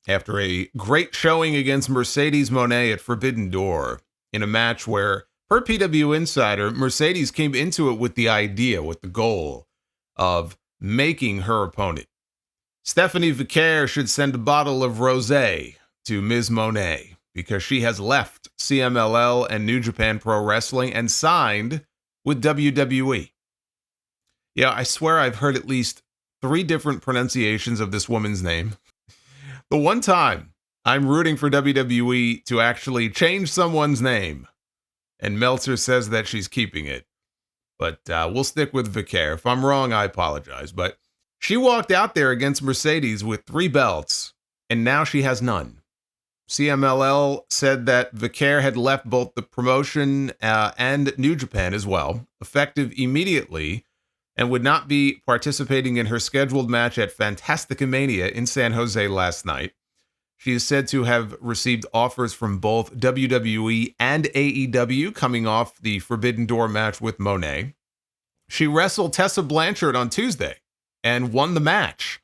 after a great showing against Mercedes Moné at Forbidden Door in a match where, per PW Insider, Mercedes came into it with the idea, with the goal of making her opponent. Stephanie Vaquer should send a bottle of rosé to Ms. Moné because she has left CMLL and New Japan Pro Wrestling and signed with WWE. Yeah, I swear I've heard at least 3 different pronunciations of this woman's name. The one time I'm rooting for WWE to actually change someone's name, and Meltzer says that she's keeping it. But we'll stick with Vaquer. If I'm wrong, I apologize. But she walked out there against Mercedes with 3 belts, and now she has none. CMLL said that Vaquer had left both the promotion and New Japan as well, effective immediately, and would not be participating in her scheduled match at Fantastica Mania in San Jose last night. She is said to have received offers from both WWE and AEW coming off the Forbidden Door match with Moné. She wrestled Tessa Blanchard on Tuesday and won the match.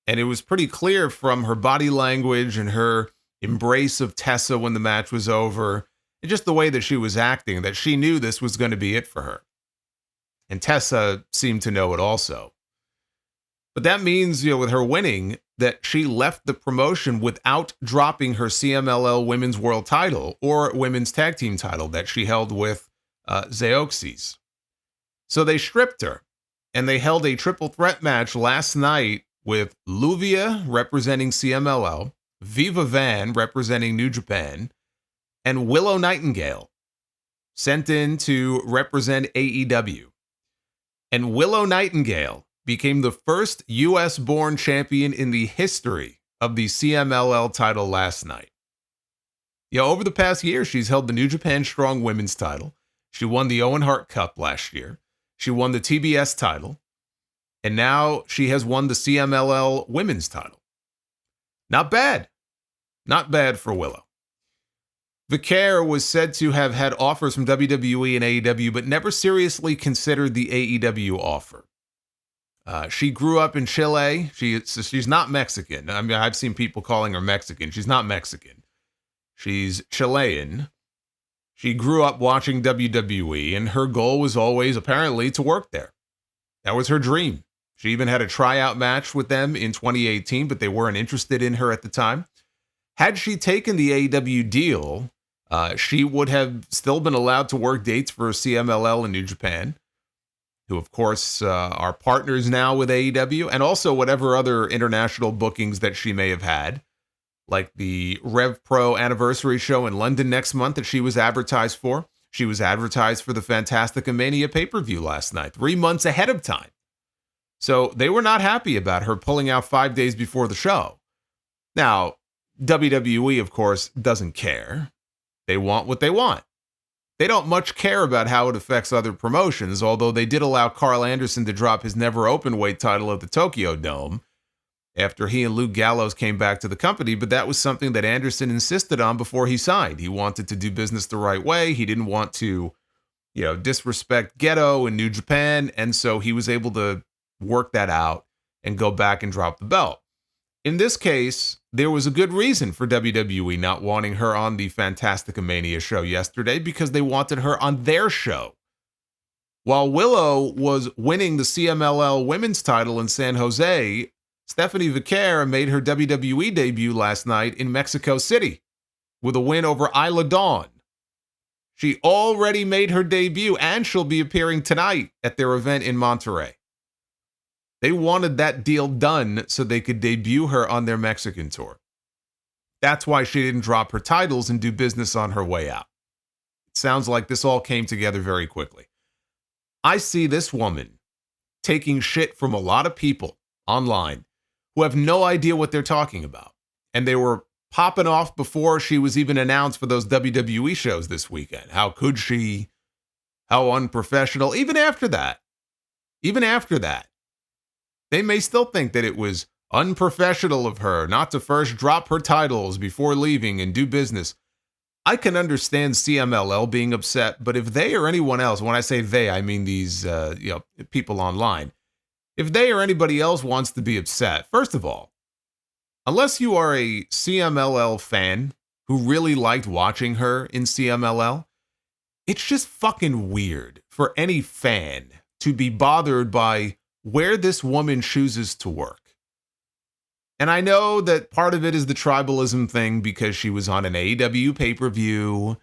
And it was pretty clear from her body language and her embrace of Tessa when the match was over, and just the way that she was acting, that she knew this was going to be it for her. And Tessa seemed to know it also. But that means, with her winning, that she left the promotion without dropping her CMLL Women's World title or Women's Tag Team title that she held with Zeoxys. So they stripped her, and they held a triple threat match last night with Luvia representing CMLL, Viva Van representing New Japan, and Willow Nightingale sent in to represent AEW. And Willow Nightingale became the first U.S.-born champion in the history of the CMLL title last night. Over the past year, she's held the New Japan Strong Women's title. She won the Owen Hart Cup last year. She won the TBS title. And now she has won the CMLL Women's title. Not bad. Not bad for Willow. Vaquer was said to have had offers from WWE and AEW, but never seriously considered the AEW offer. She grew up in Chile. She's not Mexican. I mean, I've seen people calling her Mexican. She's not Mexican. She's Chilean. She grew up watching WWE, and her goal was always, apparently, to work there. That was her dream. She even had a tryout match with them in 2018, but they weren't interested in her at the time. Had she taken the AEW deal, she would have still been allowed to work dates for CMLL and New Japan, who, of course, are partners now with AEW, and also whatever other international bookings that she may have had, like the Rev Pro anniversary show in London next month that she was advertised for. She was advertised for the Fantastica Mania pay-per-view last night, 3 months ahead of time. So they were not happy about her pulling out 5 days before the show. Now, WWE, of course, doesn't care. They want what they want. They don't much care about how it affects other promotions, although they did allow Carl Anderson to drop his never openweight title at the Tokyo Dome after he and Luke Gallows came back to the company, but that was something that Anderson insisted on before he signed. He wanted to do business the right way. He didn't want to, disrespect Gedo in New Japan, and so he was able to work that out and go back and drop the belt. In this case, there was a good reason for WWE not wanting her on the Fantastica Mania show yesterday, because they wanted her on their show. While Willow was winning the CMLL women's title in San Jose, Stephanie Vaquer made her WWE debut last night in Mexico City with a win over Isla Dawn. She already made her debut, and she'll be appearing tonight at their event in Monterrey. They wanted that deal done so they could debut her on their Mexican tour. That's why she didn't drop her titles and do business on her way out. It sounds like this all came together very quickly. I see this woman taking shit from a lot of people online who have no idea what they're talking about. And they were popping off before she was even announced for those WWE shows this weekend. How could she? How unprofessional. Even after that. They may still think that it was unprofessional of her not to first drop her titles before leaving and do business. I can understand CMLL being upset, but if they or anyone else, when I say they, I mean these people online, if they or anybody else wants to be upset, first of all, unless you are a CMLL fan who really liked watching her in CMLL, it's just fucking weird for any fan to be bothered by where this woman chooses to work. And I know that part of it is the tribalism thing because she was on an AEW pay-per-view.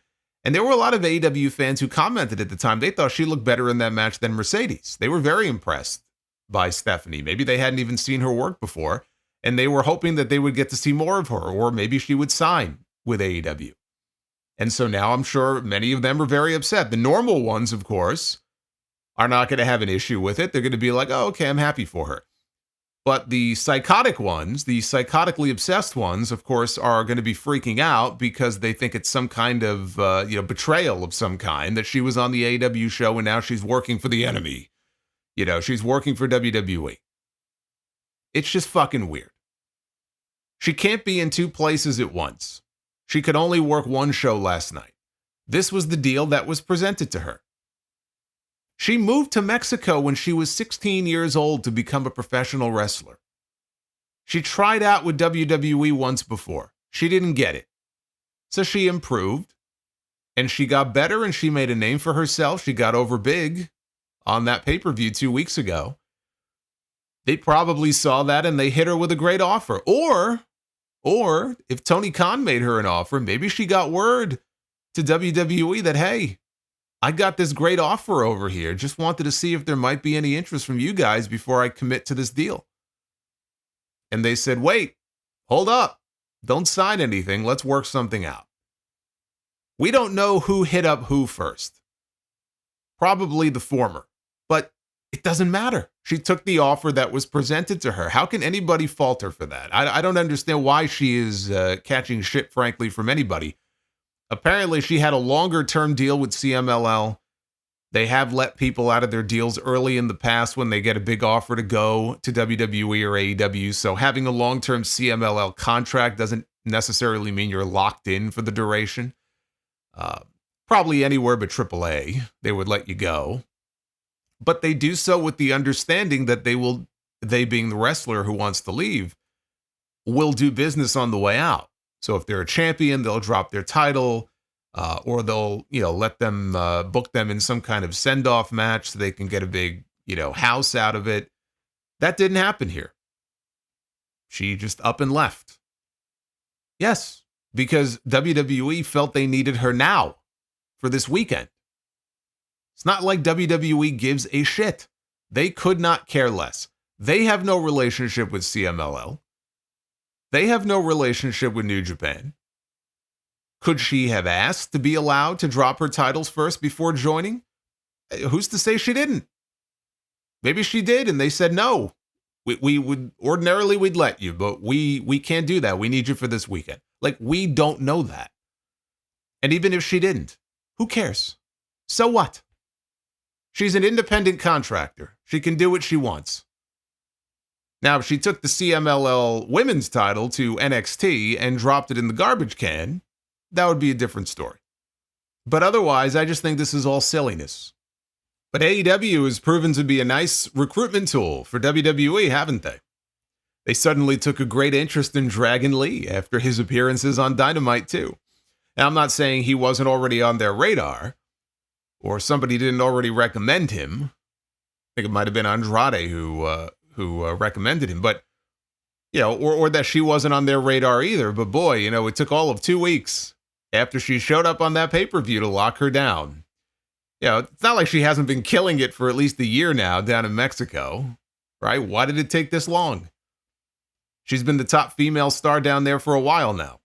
And there were a lot of AEW fans who commented at the time they thought she looked better in that match than Mercedes. They were very impressed by Stephanie. Maybe they hadn't even seen her work before, and they were hoping that they would get to see more of her, or maybe she would sign with AEW. And so now I'm sure many of them are very upset. The normal ones, of course, are not going to have an issue with it. They're going to be like, oh, okay, I'm happy for her. But the psychotic ones, the psychotically obsessed ones, of course, are going to be freaking out because they think it's some kind of betrayal of some kind that she was on the AEW show and now she's working for the enemy. She's working for WWE. It's just fucking weird. She can't be in two places at once. She could only work one show last night. This was the deal that was presented to her. She moved to Mexico when she was 16 years old to become a professional wrestler. She tried out with WWE once before. She didn't get it. So she improved, and she got better, and she made a name for herself. She got over big on that pay-per-view 2 weeks ago. They probably saw that, and they hit her with a great offer. Or if Tony Khan made her an offer, maybe she got word to WWE that, hey, I got this great offer over here. Just wanted to see if there might be any interest from you guys before I commit to this deal. And they said, wait, hold up. Don't sign anything. Let's work something out. We don't know who hit up who first. Probably the former. But it doesn't matter. She took the offer that was presented to her. How can anybody fault her for that? I don't understand why she is catching shit, frankly, from anybody. Apparently, she had a longer-term deal with CMLL. They have let people out of their deals early in the past when they get a big offer to go to WWE or AEW. So having a long-term CMLL contract doesn't necessarily mean you're locked in for the duration. Probably anywhere but AAA, they would let you go. But they do so with the understanding that they being the wrestler who wants to leave, will do business on the way out. So if they're a champion, they'll drop their title, or they'll, let them book them in some kind of send-off match so they can get a big, house out of it. That didn't happen here. She just up and left. Yes, because WWE felt they needed her now for this weekend. It's not like WWE gives a shit. They could not care less. They have no relationship with CMLL. They have no relationship with New Japan. Could she have asked to be allowed to drop her titles first before joining? Who's to say she didn't? Maybe she did, and they said no. We would ordinarily we'd let you, but we can't do that. We need you for this weekend. Like, we don't know that. And even if she didn't, who cares? So what? She's an independent contractor. She can do what she wants. Now, if she took the CMLL women's title to NXT and dropped it in the garbage can, that would be a different story. But otherwise, I just think this is all silliness. But AEW has proven to be a nice recruitment tool for WWE, haven't they? They suddenly took a great interest in Dragon Lee after his appearances on Dynamite, too. Now, I'm not saying he wasn't already on their radar, or somebody didn't already recommend him. I think it might have been Andrade who recommended him, but, or that she wasn't on their radar either. But boy, it took all of 2 weeks after she showed up on that pay-per-view to lock her down. It's not like she hasn't been killing it for at least a year now down in Mexico, right? Why did it take this long? She's been the top female star down there for a while now.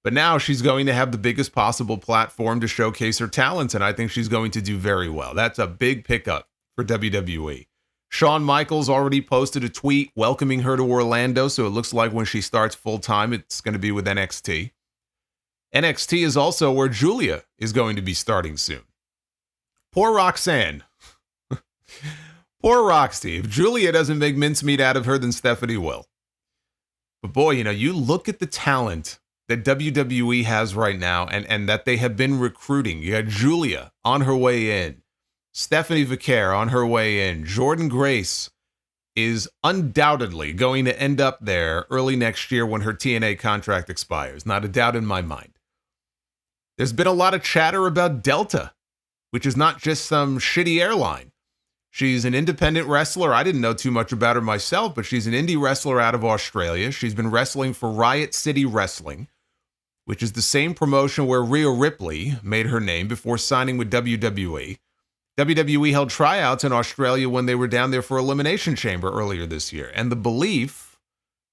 But now she's going to have the biggest possible platform to showcase her talents, and I think she's going to do very well. That's a big pickup for WWE. Shawn Michaels already posted a tweet welcoming her to Orlando, so it looks like when she starts full-time, it's going to be with NXT. NXT is also where Julia is going to be starting soon. Poor Roxanne. Poor Roxy. If Julia doesn't make mincemeat out of her, then Stephanie will. But boy, you look at the talent that WWE has right now and that they have been recruiting. You got Julia on her way in. Stephanie Vaquer on her way in. Jordan Grace is undoubtedly going to end up there early next year when her TNA contract expires. Not a doubt in my mind. There's been a lot of chatter about Delta, which is not just some shitty airline. She's an independent wrestler. I didn't know too much about her myself, but she's an indie wrestler out of Australia. She's been wrestling for Riot City Wrestling, which is the same promotion where Rhea Ripley made her name before signing with WWE. WWE held tryouts in Australia when they were down there for Elimination Chamber earlier this year. And the belief,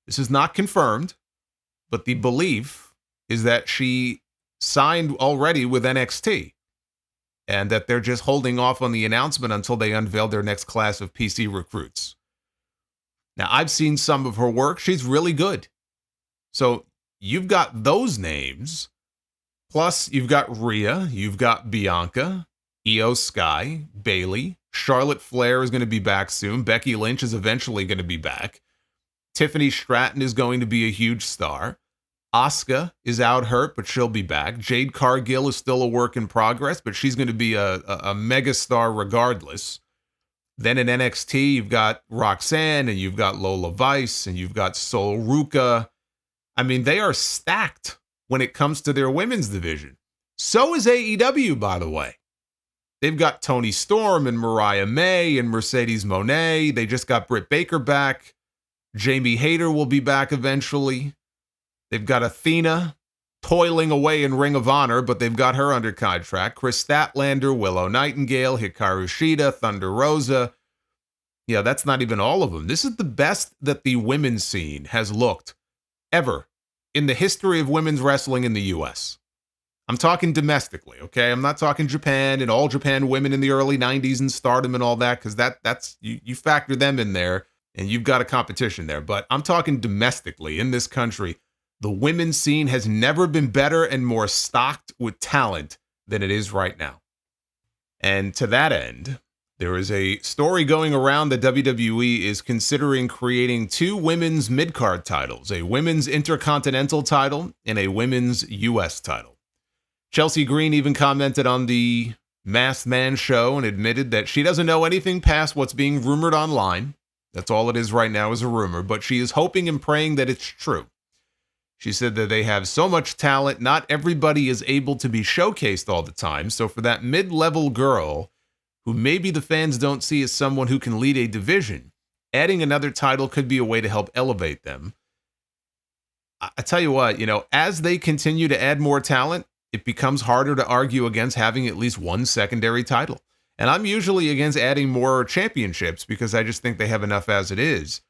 this is not confirmed, but the belief is that she signed already with NXT and that they're just holding off on the announcement until they unveil their next class of PC recruits. Now, I've seen some of her work. She's really good. So you've got those names. Plus, you've got Rhea, you've got Bianca, Io Sky, Bayley, Charlotte Flair is going to be back soon. Becky Lynch is eventually going to be back. Tiffany Stratton is going to be a huge star. Asuka is out hurt, but she'll be back. Jade Cargill is still a work in progress, but she's going to be a mega star regardless. Then in NXT, you've got Roxanne, and you've got Lola Vice, and you've got Sol Ruka. I mean, they are stacked when it comes to their women's division. So is AEW, by the way. They've got Toni Storm and Mariah May and Mercedes Moné. They just got Britt Baker back. Jamie Hayter will be back eventually. They've got Athena toiling away in Ring of Honor, but they've got her under contract. Chris Statlander, Willow Nightingale, Hikaru Shida, Thunder Rosa. Yeah, that's not even all of them. This is the best that the women's scene has looked ever in the history of women's wrestling in the US. I'm talking domestically, okay? I'm not talking Japan and all Japan women in the early 90s and Stardom and all that, because that's you factor them in there and you've got a competition there. But I'm talking domestically in this country. The women's scene has never been better and more stocked with talent than it is right now. And to that end, there is a story going around that WWE is considering creating 2 women's midcard titles, a women's Intercontinental title and a women's US title. Chelsea Green even commented on the Masked Man show and admitted that she doesn't know anything past what's being rumored online. That's all it is right now, is a rumor, but she is hoping and praying that it's true. She said that they have so much talent, not everybody is able to be showcased all the time. So for that mid-level girl, who maybe the fans don't see as someone who can lead a division, adding another title could be a way to help elevate them. I tell you what, as they continue to add more talent, it becomes harder to argue against having at least one secondary title. And I'm usually against adding more championships because I just think they have enough as it is.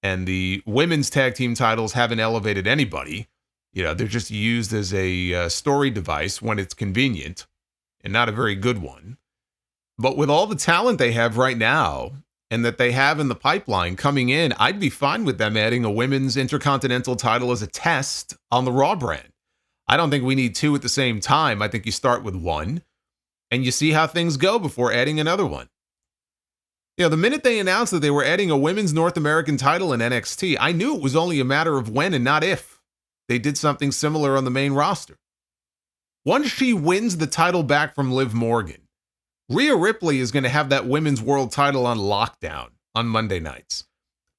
And the women's tag team titles haven't elevated anybody. They're just used as a story device when it's convenient and not a very good one. But with all the talent they have right now and that they have in the pipeline coming in, I'd be fine with them adding a women's Intercontinental title as a test on the Raw brand. I don't think we need 2 at the same time. I think you start with 1 and you see how things go before adding another one. The minute they announced that they were adding a women's North American title in NXT, I knew it was only a matter of when and not if they did something similar on the main roster. Once she wins the title back from Liv Morgan, Rhea Ripley is going to have that women's world title on lockdown on Monday nights.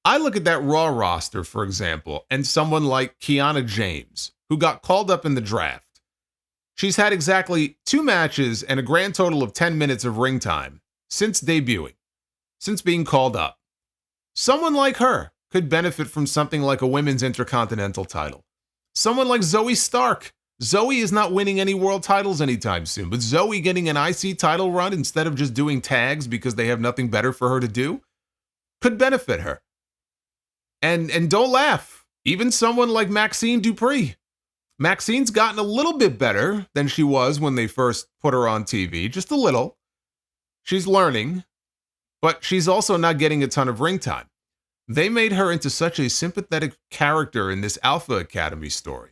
I look at that Raw roster, for example, and someone like Kiana James, who got called up in the draft. She's had exactly 2 matches and a grand total of 10 minutes of ring time since debuting. Since being called up. Someone like her could benefit from something like a women's Intercontinental title. Someone like Zoe Stark. Zoe is not winning any world titles anytime soon, but Zoe getting an IC title run instead of just doing tags because they have nothing better for her to do could benefit her. And don't laugh. Even someone like Maxine Dupri. Maxine's gotten a little bit better than she was when they first put her on TV. Just a little. She's learning. But she's also not getting a ton of ring time. They made her into such a sympathetic character in this Alpha Academy story.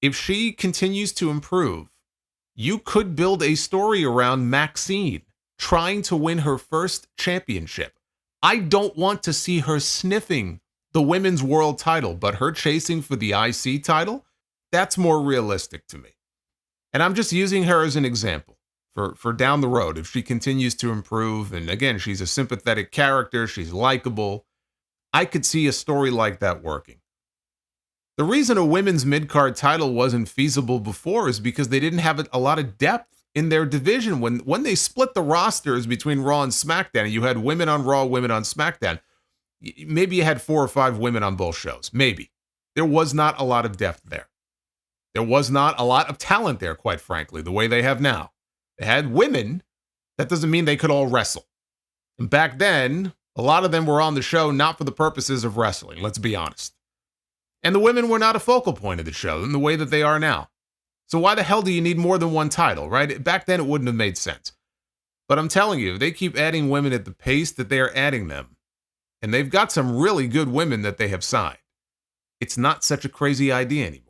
If she continues to improve, you could build a story around Maxine trying to win her first championship. I don't want to see her sniffing the women's world title, but her chasing for the IC title, that's more realistic to me. And I'm just using her as an example. For down the road, if she continues to improve, and again, she's a sympathetic character, she's likable, I could see a story like that working. The reason a women's mid-card title wasn't feasible before is because they didn't have a lot of depth in their division. When they split the rosters between Raw and SmackDown, and you had women on Raw, women on SmackDown, maybe you had 4 or 5 women on both shows. Maybe. There was not a lot of depth there. There was not a lot of talent there, quite frankly, the way they have now. They had women. That doesn't mean they could all wrestle. And back then, a lot of them were on the show not for the purposes of wrestling, let's be honest. And the women were not a focal point of the show in the way that they are now. So why the hell do you need more than one title, right? Back then, it wouldn't have made sense. But I'm telling you, if they keep adding women at the pace that they are adding them, and they've got some really good women that they have signed, it's not such a crazy idea anymore.